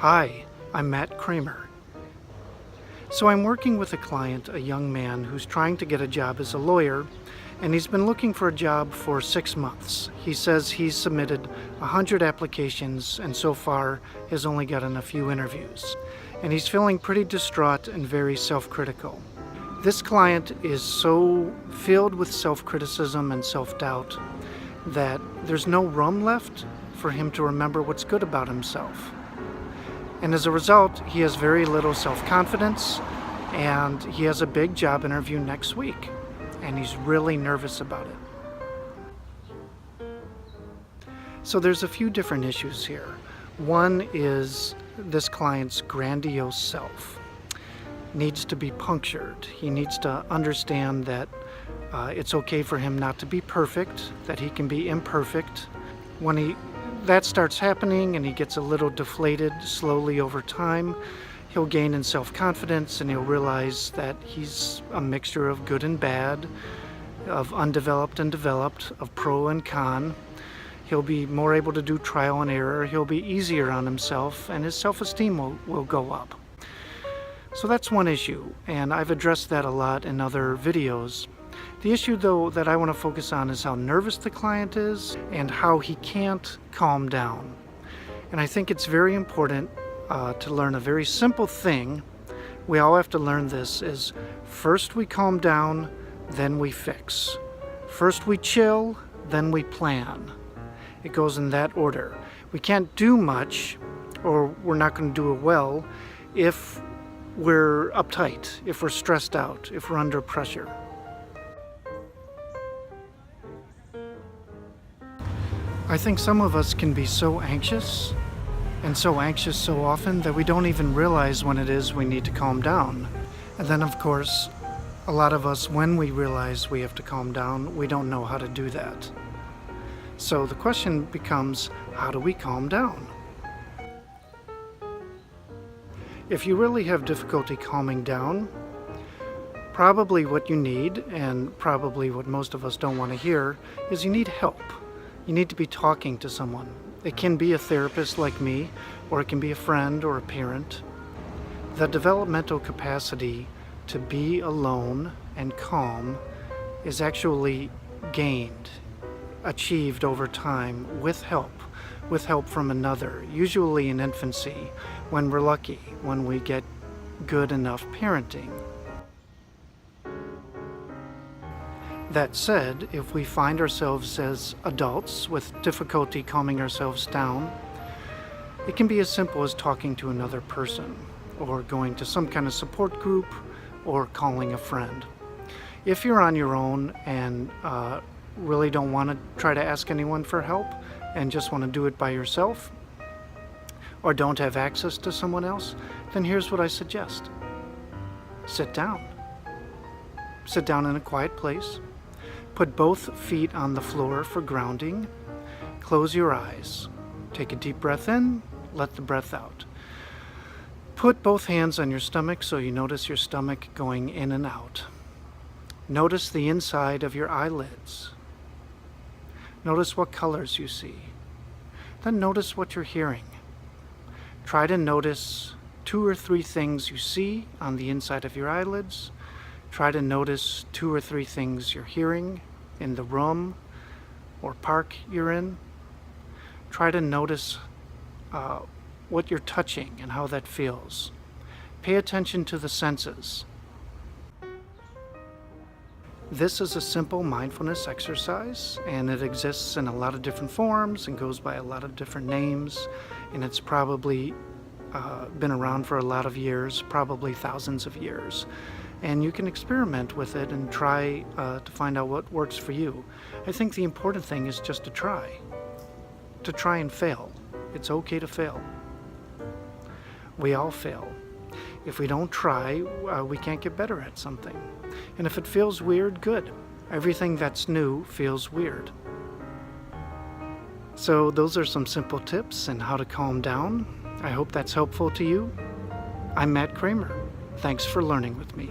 Hi, I'm Matt Cramer. So I'm working with a client, a young man who's trying to get a job as a lawyer, and he's been looking for a job for 6 months. He says he's submitted 100 applications and so far has only gotten a few interviews. And he's feeling pretty distraught and very self-critical. This client is so filled with self-criticism and self-doubt that there's no room left for him to remember what's good about himself. And as a result, he has very little self-confidence, and he has a big job interview next week, and he's really nervous about it. So there's a few different issues here. One is this client's grandiose self needs to be punctured. He needs to understand that it's okay for him not to be perfect, that he can be imperfect. When that starts happening and he gets a little deflated slowly over time, he'll gain in self-confidence and he'll realize that he's a mixture of good and bad, of undeveloped and developed, of pro and con. He'll be more able to do trial and error, he'll be easier on himself, and his self-esteem will go up. So that's one issue, and I've addressed that a lot in other videos. The issue, though, that I want to focus on is how nervous the client is and how he can't calm down. And I think it's very important to learn a very simple thing. We all have to learn this, is first we calm down, then we fix. First we chill, then we plan. It goes in that order. We can't do much, or we're not going to do it well, if we're uptight, if we're stressed out, if we're under pressure. I think some of us can be so anxious so often that we don't even realize when it is we need to calm down. And then, of course, a lot of us, when we realize we have to calm down, we don't know how to do that. So the question becomes, how do we calm down? If you really have difficulty calming down, probably what you need, and probably what most of us don't want to hear, is you need help. You need to be talking to someone. It can be a therapist like me, or it can be a friend or a parent. The developmental capacity to be alone and calm is actually gained, achieved over time with help from another, usually in infancy, when we're lucky, when we get good enough parenting. That said, if we find ourselves as adults with difficulty calming ourselves down, it can be as simple as talking to another person, or going to some kind of support group, or calling a friend. If you're on your own and really don't want to try to ask anyone for help, and just want to do it by yourself, or don't have access to someone else, then here's what I suggest. Sit down. Sit down in a quiet place. Put both feet on the floor for grounding. Close your eyes. Take a deep breath in, let the breath out. Put both hands on your stomach so you notice your stomach going in and out. Notice the inside of your eyelids. Notice what colors you see. Then notice what you're hearing. Try to notice 2 or 3 things you see on the inside of your eyelids. Try to notice 2 or 3 things you're hearing in the room or park you're in. Try to notice what you're touching and how that feels. Pay attention to the senses. This is a simple mindfulness exercise, and it exists in a lot of different forms and goes by a lot of different names, and it's probably been around for a lot of years, probably thousands of years. And you can experiment with it and try to find out what works for you. I think the important thing is just to try and fail. It's okay to fail. We all fail. If we don't try, we can't get better at something. And if it feels weird, good. Everything that's new feels weird. So those are some simple tips on how to calm down. I hope that's helpful to you. I'm Matt Cramer. Thanks for learning with me.